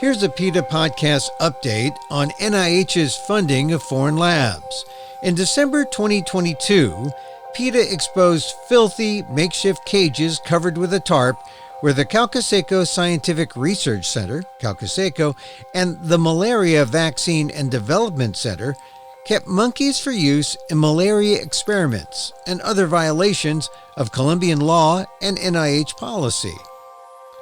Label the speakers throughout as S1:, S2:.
S1: Here's a PETA Podcast update on NIH's funding of foreign labs. In December 2022, PETA exposed filthy makeshift cages covered with a tarp where the Caucaseco Scientific Research Center, Caucaseco, and the Malaria Vaccine and Development Center kept monkeys for use in malaria experiments and other violations of Colombian law and NIH policy.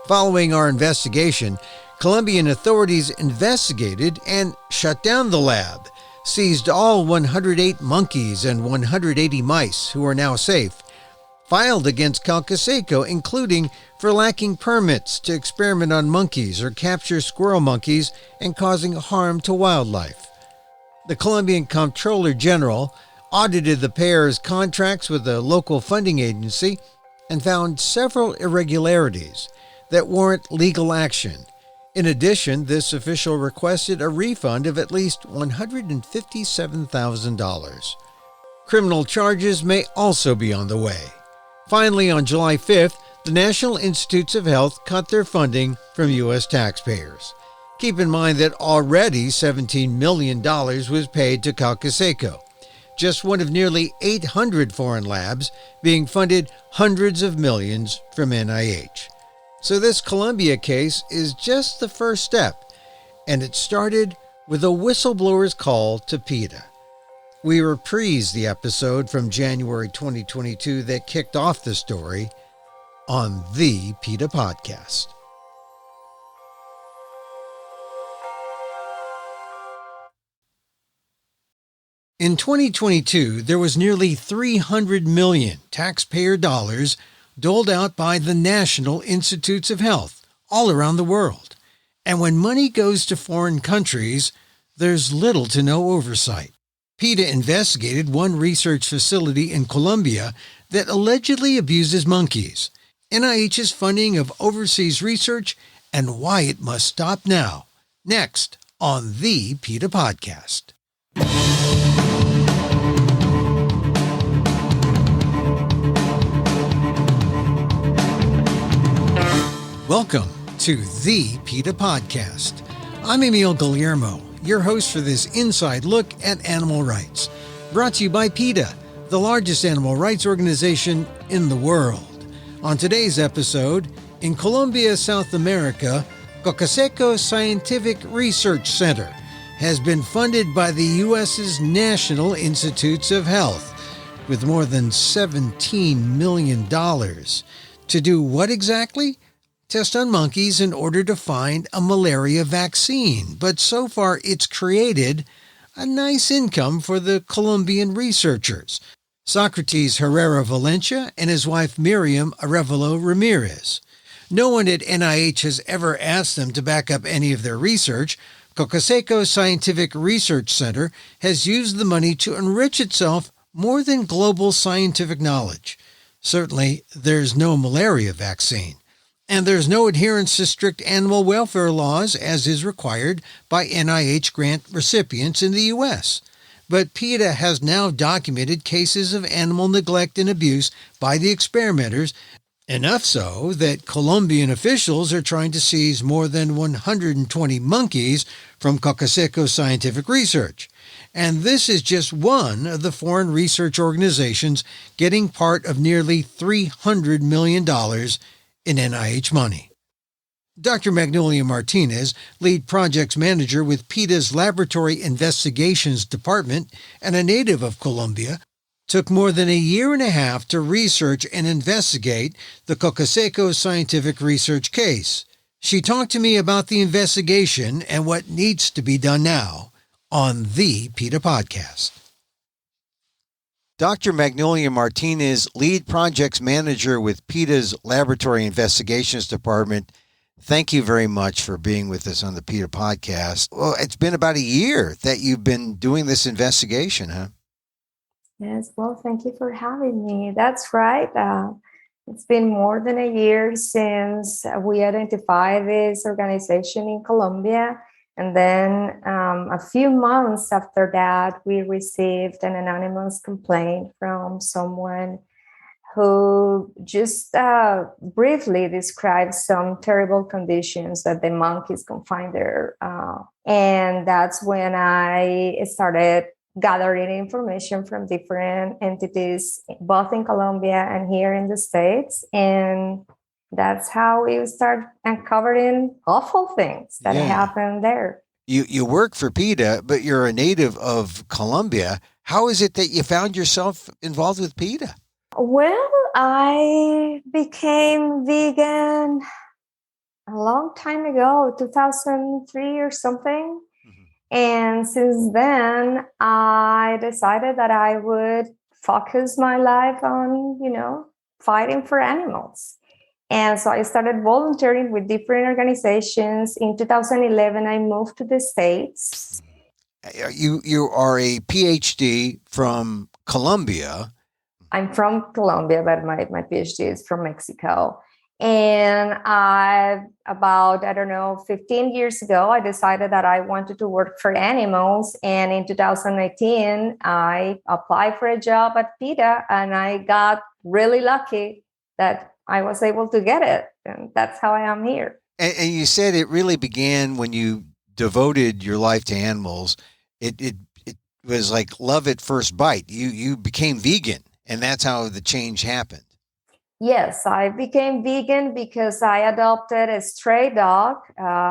S1: Following our investigation, Colombian authorities investigated and shut down the lab, seized all 108 monkeys and 180 mice who are now safe, filed against Caucaseco, including for lacking permits to experiment on monkeys or capture squirrel monkeys and causing harm to wildlife. The Colombian Comptroller General audited the pair's contracts with a local funding agency and found several irregularities that warrant legal action. In addition, this official requested a refund of at least $157,000. Criminal charges may also be on the way. Finally, on July 5th, the National Institutes of Health cut their funding from U.S. taxpayers. Keep in mind that already $17 million was paid to Caucaseco, just one of nearly 800 foreign labs being funded hundreds of millions from NIH. So this Colombia case is just the first step, and it started with a whistleblower's call to PETA. We reprised the episode from January 2022 that kicked off the story on the PETA Podcast. In 2022, there was nearly $300 million taxpayer dollars doled out by the National Institutes of Health all around the world. And when money goes to foreign countries, there's little to no oversight. PETA investigated one research facility in Colombia that allegedly abuses monkeys, NIH's funding of overseas research, and why it must stop now. Next on the PETA Podcast. Welcome to the PETA Podcast. I'm Emil Guillermo, your host for this inside look at animal rights, brought to you by PETA, the largest animal rights organization in the world. On today's episode, in Colombia, South America, Caucaseco Scientific Research Center has been funded by the U.S.'s National Institutes of Health with more than $17 million. To do what exactly? Test on monkeys in order to find a malaria vaccine. But so far, it's created a nice income for the Colombian researchers, Socrates Herrera Valencia and his wife Miriam Arevalo Ramirez. No one at NIH has ever asked them to back up any of their research. Caucaseco Scientific Research Center has used the money to enrich itself more than global scientific knowledge. Certainly, there's no malaria vaccine. And there's no adherence to strict animal welfare laws as is required by NIH grant recipients in the U.S. But PETA has now documented cases of animal neglect and abuse by the experimenters, enough so that Colombian officials are trying to seize more than 120 monkeys from Caucaseco Scientific Research. And this is just one of the foreign research organizations getting part of nearly $300 million in NIH money. Dr. Magnolia Martinez, lead projects manager with PETA's Laboratory Investigations Department and a native of Colombia, took more than a year and a half to research and investigate the Caucaseco Scientific Research case. She talked to me about the investigation and what needs to be done now on the PETA Podcast. Dr. Magnolia Martinez, lead projects manager with PETA's Laboratory Investigations Department. Thank you very much for being with us on the PETA Podcast. Well, it's been about a year that you've been doing this investigation, huh?
S2: Yes, well, thank you for having me. That's right. It's been more than a year since we identified this organization in Colombia. And then a few months after that, we received an anonymous complaint from someone who just briefly described some terrible conditions that the monkeys can find there. And that's when I started gathering information from different entities, both in Colombia and here in the States. And that's how we start uncovering awful things that happen there.
S1: You work for PETA, but you're a native of Colombia. How is it that you found yourself involved with PETA?
S2: Well, I became vegan a long time ago, 2003 or something. And since then, I decided that I would focus my life on, fighting for animals. And so I started volunteering with different organizations. In 2011, I moved to the States.
S1: You are a PhD from Colombia.
S2: I'm from Colombia, but my PhD is from Mexico. And about 15 years ago, I decided that I wanted to work for animals. And in 2019, I applied for a job at PETA, and I got really lucky that I was able to get it. And that's how I am here.
S1: And you said it really began when you devoted your life to animals. It was like love at first bite. You became vegan, and that's how the change happened.
S2: Yes, I became vegan because I adopted a stray dog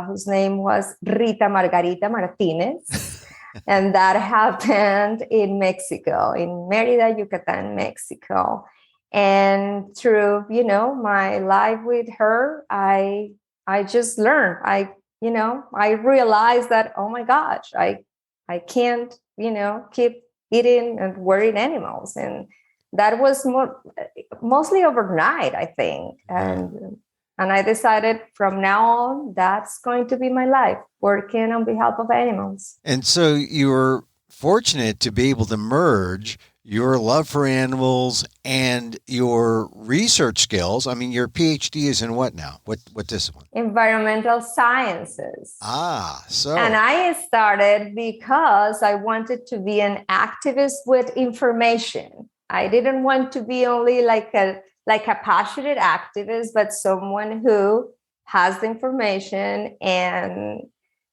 S2: whose name was Rita Margarita Martinez. And that happened in Mexico, in Mérida, Yucatan, Mexico. And through, my life with her, I just learned. I realized that, oh my gosh, I can't, keep eating and worrying animals. And that was mostly overnight, I think. And I decided from now on, that's going to be my life, working on behalf of animals.
S1: And so you were fortunate to be able to merge your love for animals and your research skills. I mean, your PhD is in what now? What discipline?
S2: Environmental sciences. And I started because I wanted to be an activist with information. I didn't want to be only like a passionate activist, but someone who has the information and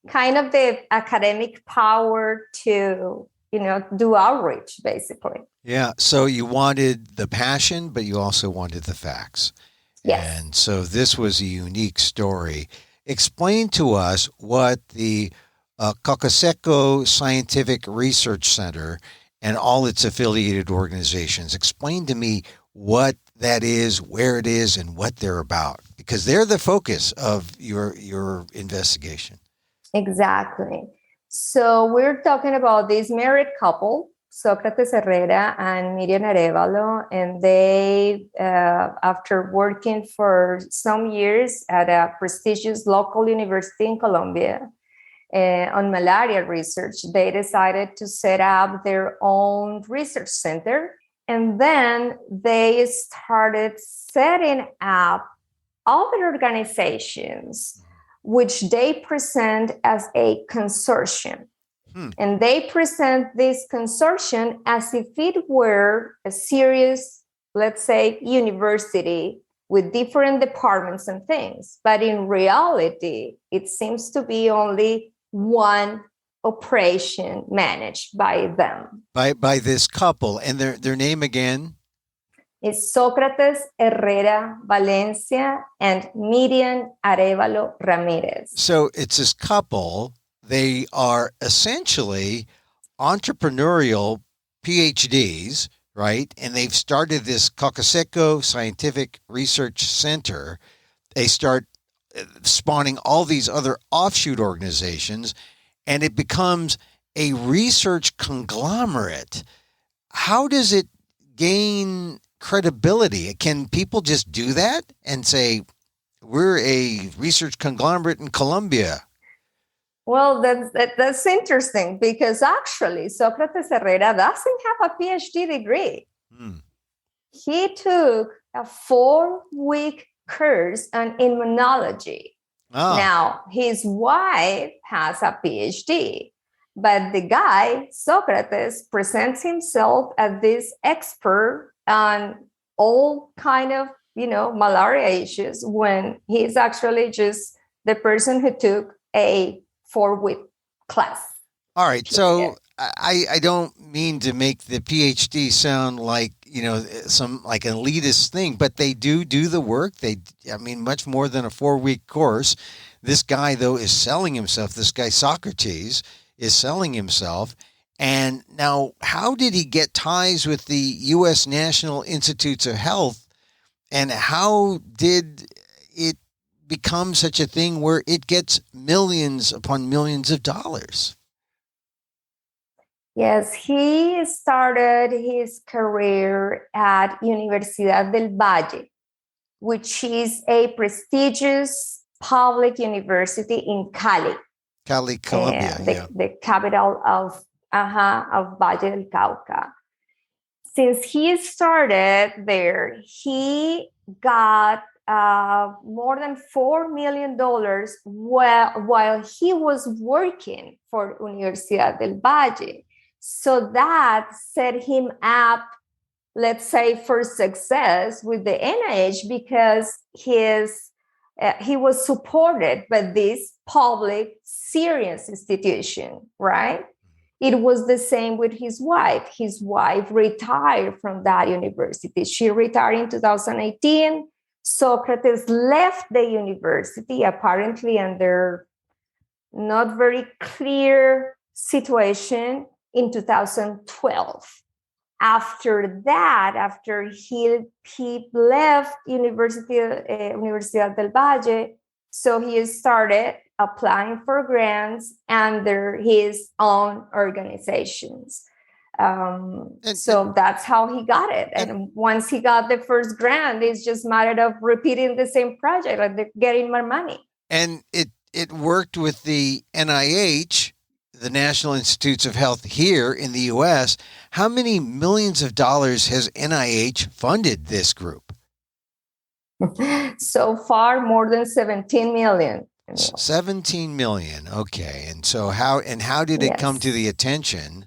S2: kind of the academic power to, do outreach, basically.
S1: Yeah. So you wanted the passion, but you also wanted the facts.
S2: Yes.
S1: And so this was a unique story. Explain to us what the Caucaseco Scientific Research Center and all its affiliated organizations. Explain to me what that is, where it is, and what they're about, because they're the focus of your investigation.
S2: Exactly. So we're talking about this married couple, Sócrates Herrera and Miriam Arevalo, and they, after working for some years at a prestigious local university in Colombia, on malaria research, they decided to set up their own research center. And then they started setting up other organizations, which they present as a consortium. And they present this consortium as if it were a serious, let's say, university with different departments and things. But in reality, it seems to be only one operation managed by them.
S1: By this couple. And their name again?
S2: It's Sócrates Herrera Valencia and Miriam Arevalo Ramirez.
S1: So it's this couple. They are essentially entrepreneurial PhDs, right? And they've started this Caucaseco Scientific Research Center. They start spawning all these other offshoot organizations, and it becomes a research conglomerate. How does it gain credibility? Can people just do that and say, we're a research conglomerate in Colombia?
S2: Well, that's interesting, because actually Sócrates Herrera doesn't have a PhD degree. He took a 4-week course on immunology. Now, his wife has a PhD, but the guy, Socrates, presents himself as this expert on all kind of, malaria issues when he's actually just the person who took a 4-week class.
S1: All right. So I don't mean to make the PhD sound like, some like an elitist thing, but they do the work. Much more than a 4-week course. This guy, though, is selling himself. This guy, Socrates, is selling himself. And now, how did he get ties with the U.S. National Institutes of Health? And how did it become such a thing where it gets millions upon millions of dollars?
S2: Yes, he started his career at Universidad del Valle, which is a prestigious public university in Cali.
S1: Cali, Colombia,
S2: the capital of Valle del Cauca. Since he started there, he got more than $4 million while he was working for Universidad del Valle. So that set him up, let's say, for success with the NIH because he was supported by this public, serious institution, right? It was the same with his wife. His wife retired from that university. She retired in 2018. Socrates left the university, apparently under not very clear situation, in 2012. After that, after he left Universidad del Valle, so he started applying for grants under his own organizations. So that's how he got it. And once he got the first grant, it's just a matter of repeating the same project and getting more money.
S1: And it worked with the NIH, the National Institutes of Health here in the U.S. How many millions of dollars has NIH funded this group?
S2: So far, more than 17 million.
S1: 17 million. Okay. And so how did it come to the attention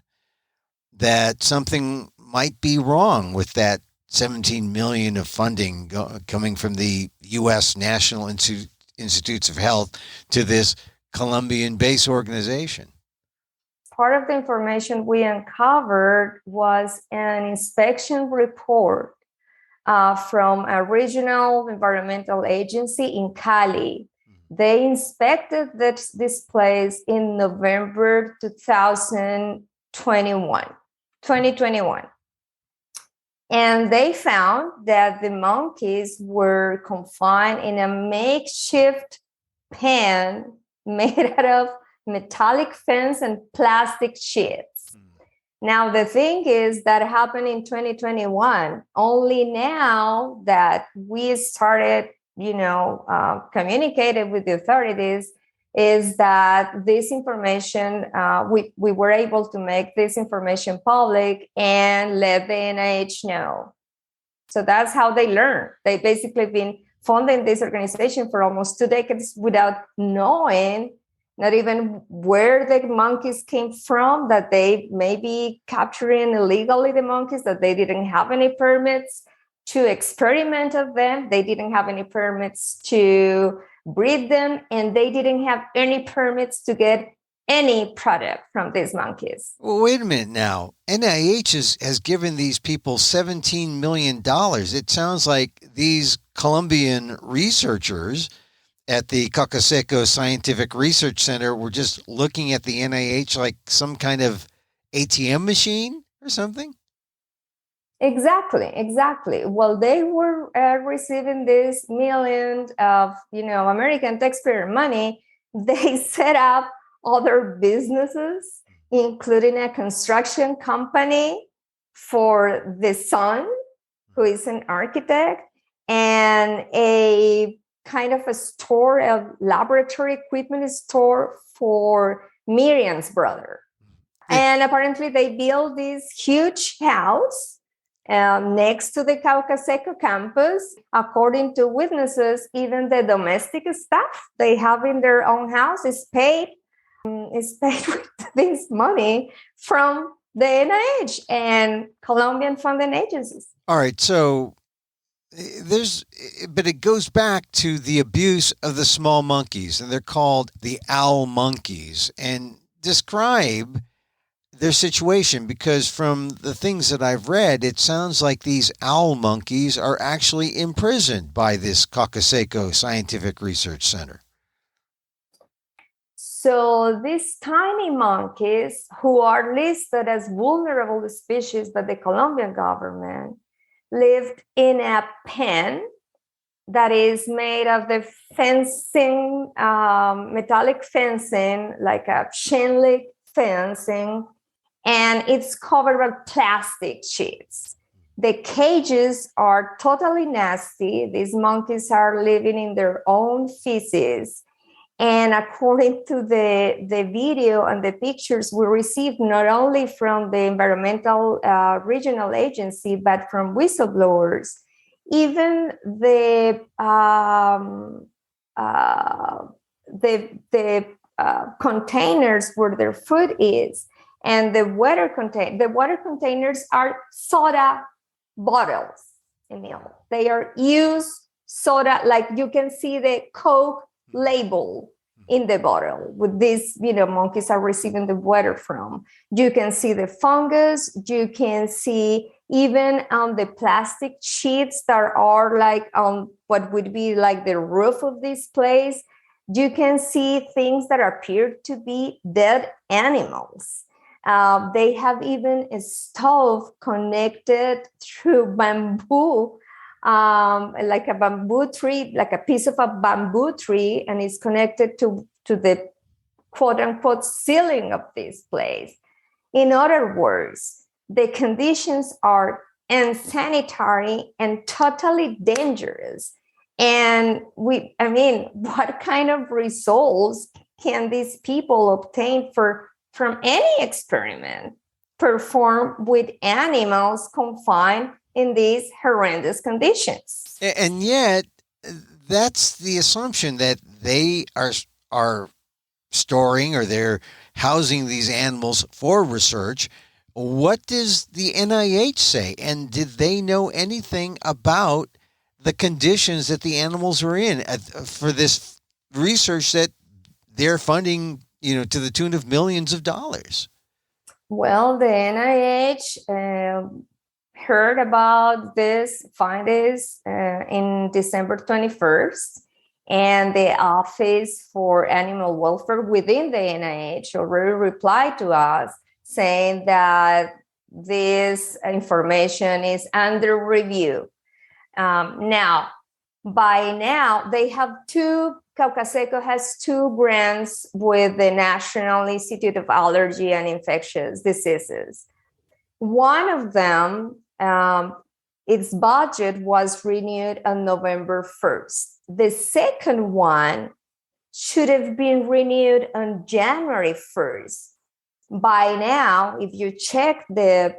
S1: that something might be wrong with that 17 million of funding coming from the U.S. National Institutes of Health to this Colombian-based organization?
S2: Part of the information we uncovered was an inspection report from a regional environmental agency in Cali. They inspected this place in November 2021. And they found that the monkeys were confined in a makeshift pen made out of metallic fence and plastic sheets. Now, the thing is that happened in 2021. Only now that we started, communicated with the authorities, is that this information, we were able to make this information public and let the NIH know. So that's how they learn. They basically been funding this organization for almost 2 decades without knowing not even where the monkeys came from, that they may be capturing illegally the monkeys, that they didn't have any permits to experiment on them. They didn't have any permits to breed them, and they didn't have any permits to get any product from these monkeys.
S1: Well, wait a minute now. NIH has given these people $17 million. It sounds like these Colombian researchers at the Caucaseco Scientific Research Center were just looking at the NIH like some kind of ATM machine or something?
S2: Exactly. Well, they were receiving this millions of, American taxpayer money. They set up other businesses, including a construction company for the son, who is an architect, and a kind of a store, a laboratory equipment store for Miriam's brother. And apparently they built this huge house next to the Caucaseco campus. According to witnesses, even the domestic staff they have in their own house is paid with this money from the NIH and Colombian funding agencies.
S1: All right. So but it goes back to the abuse of the small monkeys, and they're called the owl monkeys. And describe their situation, because from the things that I've read, it sounds like these owl monkeys are actually imprisoned by this Caucaseco Scientific Research Center.
S2: So these tiny monkeys, who are listed as vulnerable species by the Colombian government, lived in a pen that is made of the fencing, metallic fencing, like a chain link fencing, and it's covered by plastic sheets. The cages are totally nasty. These monkeys are living in their own feces. And according to the video and the pictures we received, not only from the environmental regional agency, but from whistleblowers, even the containers where their food is, and the water containers are soda bottles, Emil. They are used soda, like you can see the Coke label in the bottle with these, monkeys are receiving the water from. You can see the fungus. You can see even on the plastic sheets that are like on what would be like the roof of this place. You can see things that appear to be dead animals. They have even a stove connected through bamboo, like a bamboo tree, like a piece of a bamboo tree, and it's connected to the quote unquote ceiling of this place. In other words, the conditions are unsanitary and totally dangerous. And what kind of results can these people obtain from any experiment performed with animals confined in these horrendous conditions?
S1: And yet, that's the assumption, that they are storing, or they're housing these animals for research. What does the NIH say? And did they know anything about the conditions that the animals were in for this research that they're funding, to the tune of millions of dollars?
S2: Well, the NIH heard about this findings in December 21st, and the Office for Animal Welfare within the NIH already replied to us saying that this information is under review. Now, they have Caucaseco has two grants with the National Institute of Allergy and Infectious Diseases. One of them, its budget was renewed on November 1st. The second one should have been renewed on January 1st. By now, if you check the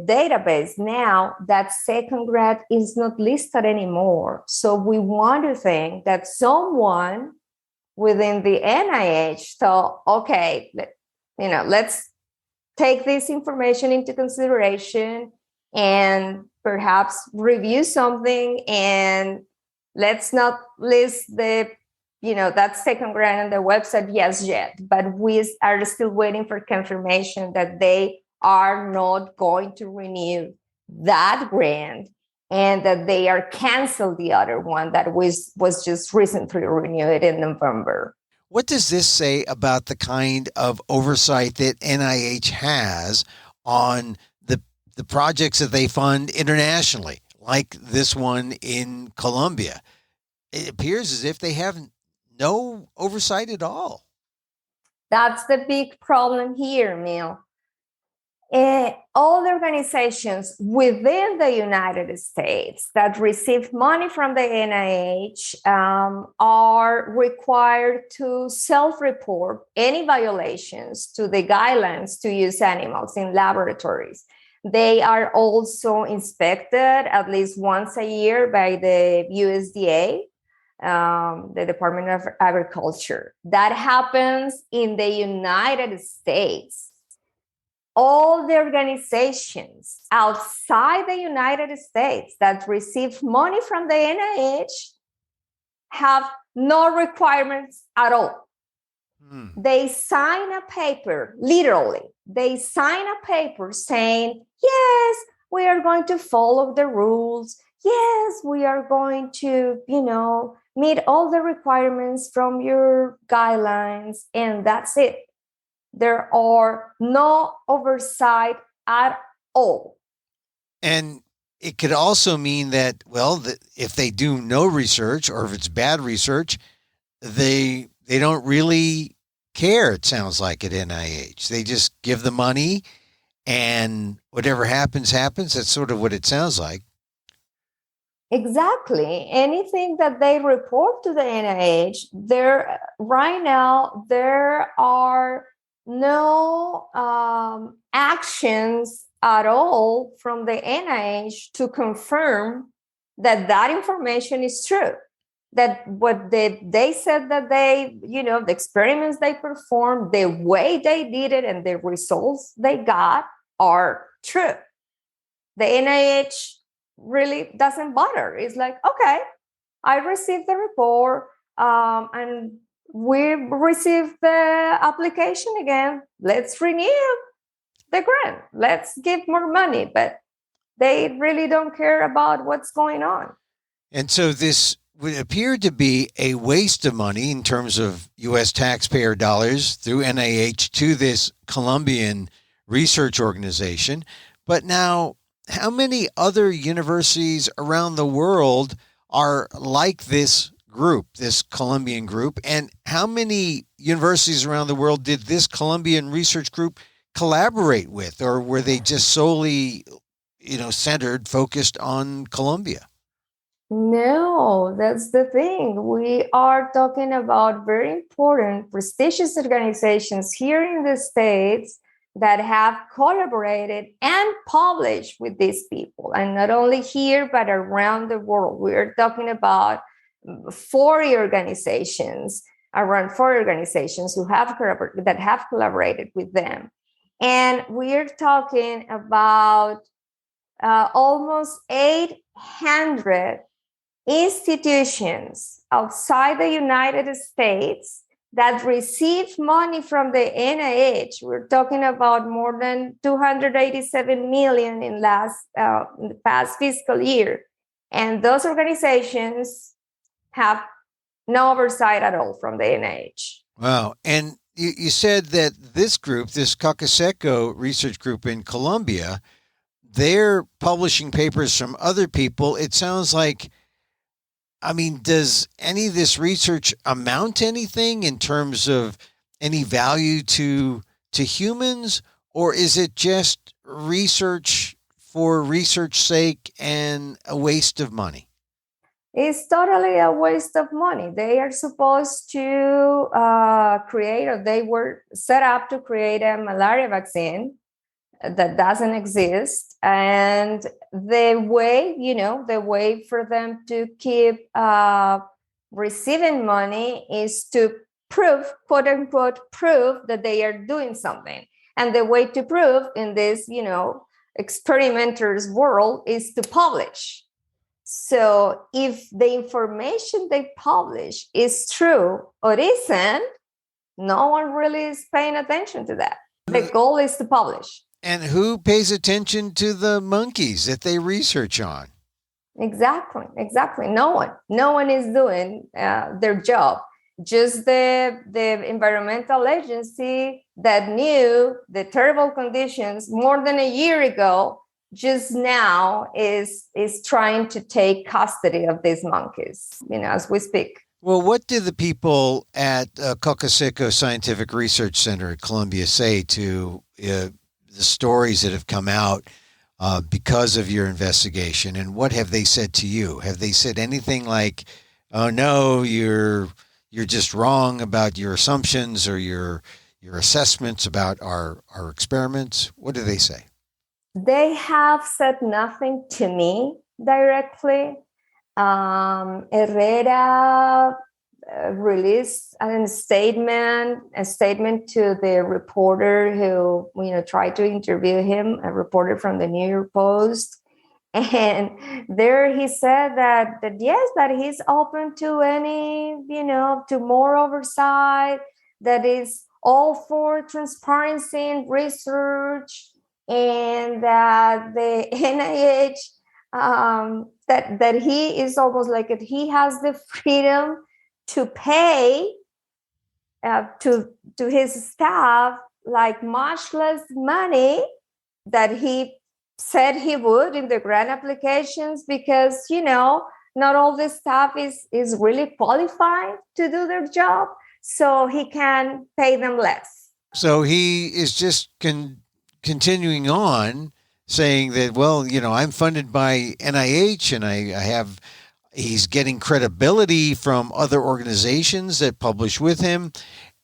S2: database now, that second grant is not listed anymore. So we want to think that someone within the NIH thought, okay, let's take this information into consideration and perhaps review something, and let's not list that second grant on the website yet, but we are still waiting for confirmation that they are not going to renew that grant, and that they are canceled the other one that was just recently renewed in November.
S1: What does this say about the kind of oversight that NIH has on the projects that they fund internationally, like this one in Colombia? It appears as if they have no oversight at all.
S2: That's the big problem here, Neil. All the organizations within the United States that receive money from the NIH are required to self-report any violations to the guidelines to use animals in laboratories. They are also inspected at least once a year by the USDA, the Department of Agriculture. That happens in the United States. all the organizations outside the United States that receive money from the NIH have no requirements at all. They sign a paper, literally, they sign a paper saying, yes, we are going to follow the rules. Yes, we are going to, meet all the requirements from your guidelines, and that's it. There are no oversight at all.
S1: And it could also mean that, if they do no research or if it's bad research, they don't really care, it sounds like, at NIH. They just give the money and whatever happens, happens. That's sort of what it sounds like.
S2: Exactly. Anything that they report to the NIH, right now, there are no actions at all from the NIH to confirm that information is true. That what they said that the experiments they performed, the way they did it, and the results they got are true. The NIH really doesn't bother. It's like, okay, I received the report, and we received the application again. Let's renew the grant. Let's give more money. But they really don't care about what's going on.
S1: And so this would appear to be a waste of money in terms of U.S. taxpayer dollars through NIH to this Colombian research organization. But now, how many other universities around the world are like this group, this Colombian group? And how many universities around the world did this Colombian research group collaborate with? Or were they just solely, focused on Colombia?
S2: No, that's the thing. We are talking about very important, prestigious organizations here in the States that have collaborated and published with these people. And not only here, but around the world. We're talking about 40 organizations, around 4 organizations that have collaborated with them. And we're talking about almost 800 institutions outside the United States that receive money from the NIH. We're talking about more than 287 million in the past fiscal year. And those organizations have no oversight at all from the NIH.
S1: Wow. And you said that this group, this Caucaseco research group in Colombia, they're publishing papers from other people. It sounds like, does any of this research amount to anything in terms of any value to humans, or is it just research for research's sake and a waste of money?
S2: It's totally a waste of money. They are supposed to they were set up to create a malaria vaccine that doesn't exist. And the way for them to keep receiving money is to prove, quote unquote, prove that they are doing something. And the way to prove in this, experimenters world is to publish. So if the information they publish is true or isn't, no one really is paying attention to that. The goal is to publish.
S1: And who pays attention to the monkeys that they research on?
S2: Exactly. No one is doing their job. Just the environmental agency that knew the terrible conditions more than a year ago, just now is trying to take custody of these monkeys, as we speak.
S1: Well, what did the people at Caucaseco Scientific Research Center at Columbia say to the stories that have come out because of your investigation, and what have they said to you? Have they said anything like, "Oh no, you're just wrong about your assumptions or your assessments about our experiments"? What do they say?
S2: They have said nothing to me directly. Herrera released a statement to the reporter who, tried to interview him, a reporter from the New York Post. And there he said that yes, that he's open to any, to more oversight, that is all for transparency and research, and that the NIH, that he is almost like it, he has the freedom to pay to his staff like much less money that he said he would in the grant applications, because not all the staff is really qualified to do their job, so he can pay them less.
S1: So he is just continuing on saying that, well, I'm funded by NIH, and he's getting credibility from other organizations that publish with him,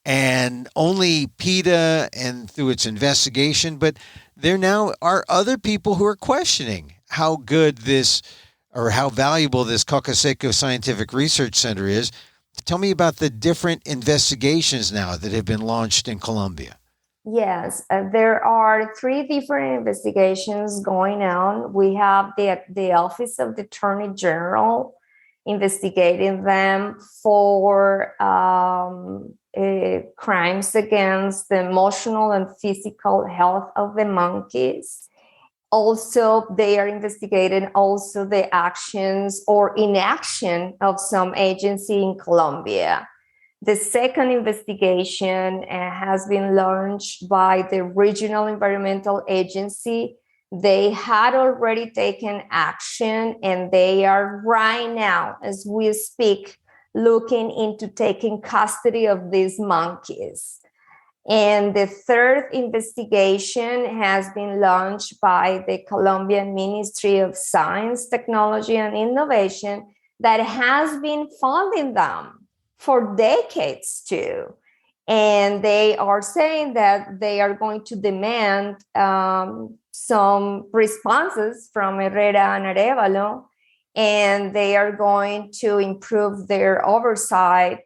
S1: and only PETA and through its investigation. But there now are other people who are questioning how good this, or how valuable this Caucaseco Scientific Research Center is. Tell me about the different investigations now that have been launched in Colombia.
S2: Yes, there are 3 different investigations going on. We have the Office of the Attorney General investigating them for crimes against the emotional and physical health of the monkeys. Also, they are investigating also the actions or inaction of some agency in Colombia. The second investigation has been launched by the Regional Environmental Agency. They had already taken action, and they are right now, as we speak, looking into taking custody of these monkeys. And the third investigation has been launched by the Colombian Ministry of Science, Technology, and Innovation that has been funding them for decades too. And they are saying that they are going to demand some responses from Herrera and Arevalo, and they are going to improve their oversight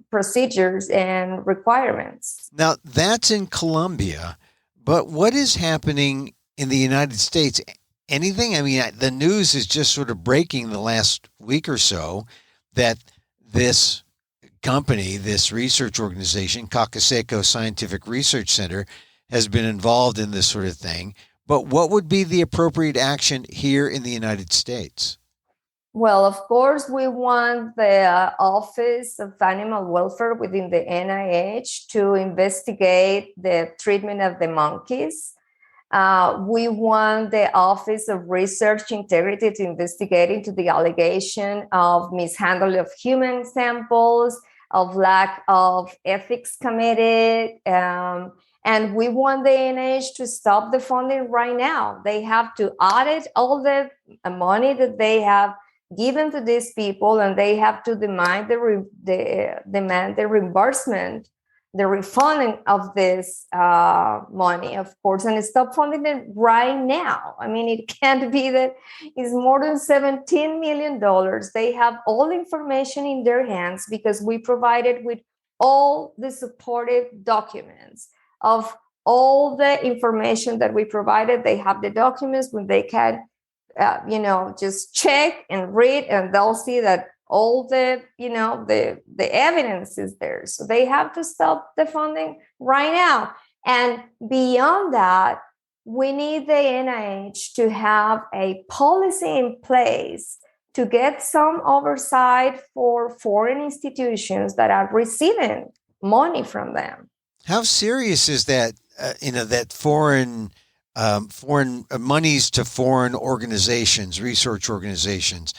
S2: procedures and requirements.
S1: Now, that's in Colombia, but what is happening in the United States? Anything? I mean, the news is just sort of breaking the last week or so that this company, this research organization, Caucaseco Scientific Research Center, has been involved in this sort of thing. But what would be the appropriate action here in the United States?
S2: Well, of course, we want the Office of Animal Welfare within the NIH to investigate the treatment of the monkeys. We want the Office of Research Integrity to investigate into the allegation of mishandling of human samples, of lack of ethics committee, and we want the NIH to stop the funding right now. They have to audit all the money that they have given to these people, and they have to demand the reimbursement, the refunding of this money, of course, and stop funding it right now. I mean, it can't be that it's more than $17 million. They have all the information in their hands because we provided with all the supportive documents of all the information that we provided. They have the documents when they can, just check and read, and they'll see that all the evidence is there. So they have to stop the funding right now. And beyond that, we need the NIH to have a policy in place to get some oversight for foreign institutions that are receiving money from them.
S1: How serious is that? That foreign monies to foreign organizations, research organizations.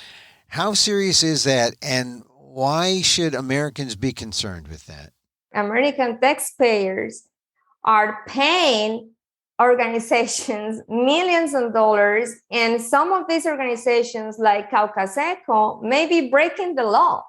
S1: How serious is that, and why should Americans be concerned with that?
S2: American taxpayers are paying organizations millions of dollars, and some of these organizations, like Caucaseco, may be breaking the law.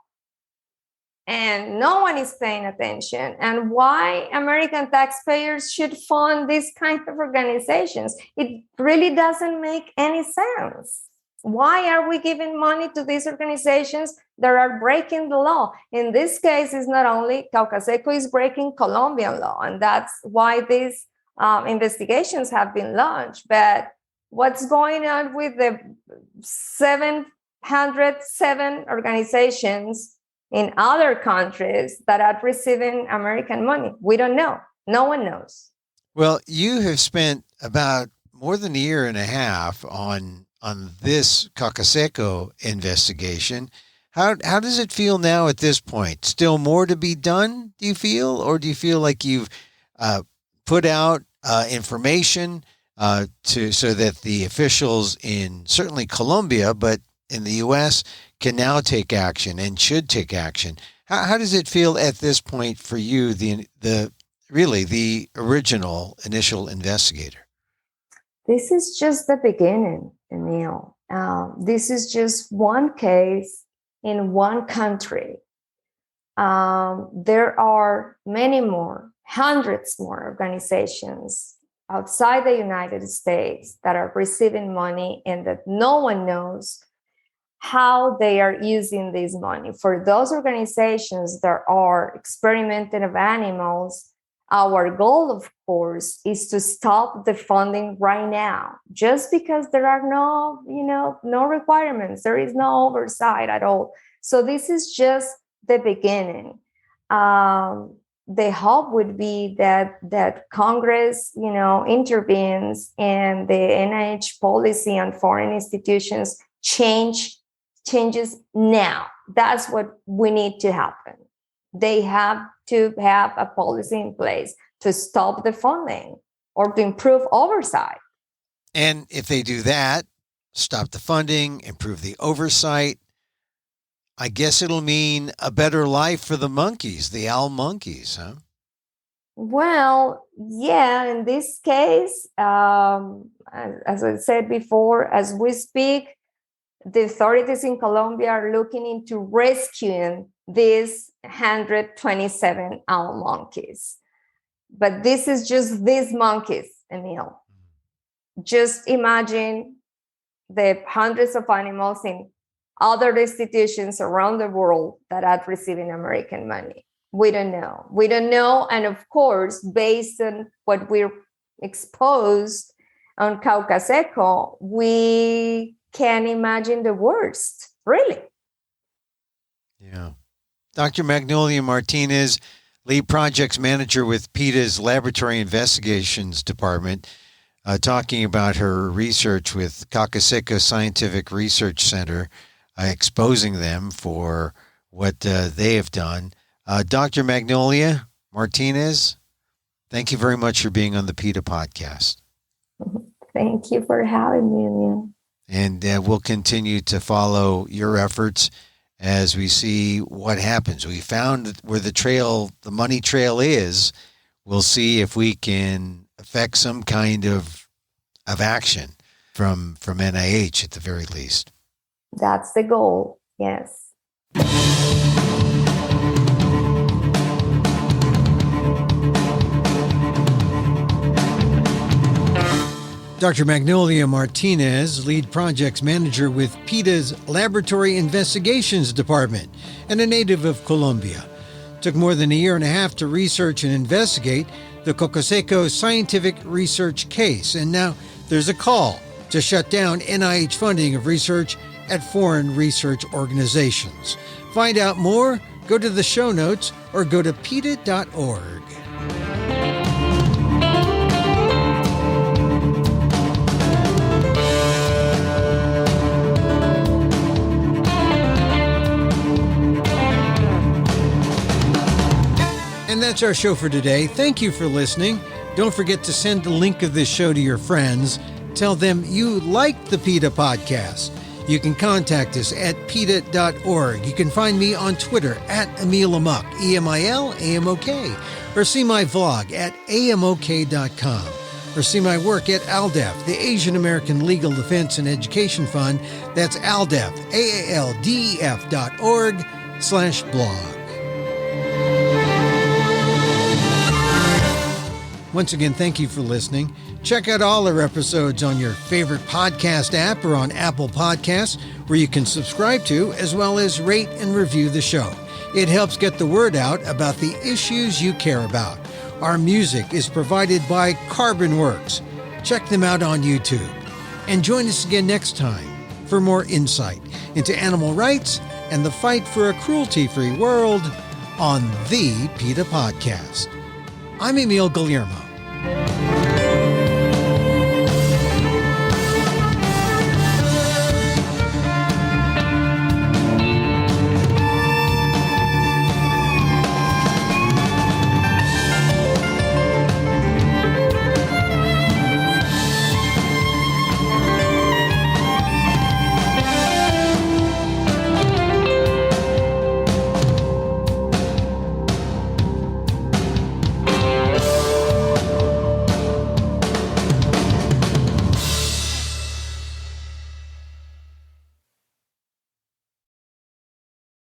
S2: And no one is paying attention. And why American taxpayers should fund these kind of organizations? It really doesn't make any sense. Why are we giving money to these organizations that are breaking the law. In this case, it's not only Caucaseco is breaking Colombian law, and that's why these investigations have been launched. But what's going on with the 707 organizations in other countries that are receiving American money? We don't know. No one knows.
S1: Well, you have spent about more than a year and a half on this Caucaseco investigation. How does it feel now at this point? Still more to be done, do you feel? Or do you feel like you've put out information so that the officials in certainly Colombia, but in the U.S. can now take action and should take action? How does it feel at this point for you, the original initial investigator?
S2: This is just the beginning, Emil. This is just one case in one country. There are many more, hundreds more organizations outside the United States that are receiving money and that no one knows how they are using this money. For those organizations that are experimenting of animals, our goal, of course, is to stop the funding right now, just because there are no requirements. There is no oversight at all. So this is just the beginning. The hope would be that Congress, intervenes and the NIH policy on foreign institutions changes now. That's what we need to happen. They have to have a policy in place to stop the funding or to improve oversight.
S1: And if they do that, stop the funding, improve the oversight, I guess it'll mean a better life for the monkeys, the owl monkeys, huh?
S2: Well, yeah, in this case, as I said before, as we speak, the authorities in Colombia are looking into rescuing these 127 owl monkeys. But this is just these monkeys, Emil. Just imagine the hundreds of animals in other institutions around the world that are receiving American money. We don't know. We don't know. And of course, based on what we're exposed on Caucaseco, we can imagine the worst, really.
S1: Yeah. Dr. Magnolia Martinez, lead projects manager with PETA's Laboratory Investigations Department, talking about her research with Caucaseco Scientific Research Center, exposing them for what they have done. Dr. Magnolia Martinez, thank you very much for being on the PETA podcast.
S2: Thank you for having me, Emil.
S1: And we'll continue to follow your efforts as we see what happens. We found where the money trail is. We'll see if we can affect some kind of action from NIH at the very least.
S2: That's the goal, yes.
S1: Dr. Magnolia Martinez, lead projects manager with PETA's Laboratory Investigations Department and a native of Colombia. Took more than a year and a half to research and investigate the Caucaseco Scientific Research case. And now there's a call to shut down NIH funding of research at foreign research organizations. Find out more, go to the show notes, or go to PETA.org. And that's our show for today. Thank you for listening. Don't forget to send the link of this show to your friends. Tell them you like the PETA podcast. You can contact us at PETA.org. You can find me on Twitter at Emil Amok, EMILAMOK, or see my vlog at amok.com, or see my work at ALDEF, the Asian American Legal Defense and Education Fund. That's ALDEF, AALDEF.org/blog. Once again, thank you for listening. Check out all our episodes on your favorite podcast app or on Apple Podcasts, where you can subscribe to, as well as rate and review the show. It helps get the word out about the issues you care about. Our music is provided by Carbon Works. Check them out on YouTube. And join us again next time for more insight into animal rights and the fight for a cruelty-free world on the PETA Podcast. I'm Emil Guillermo.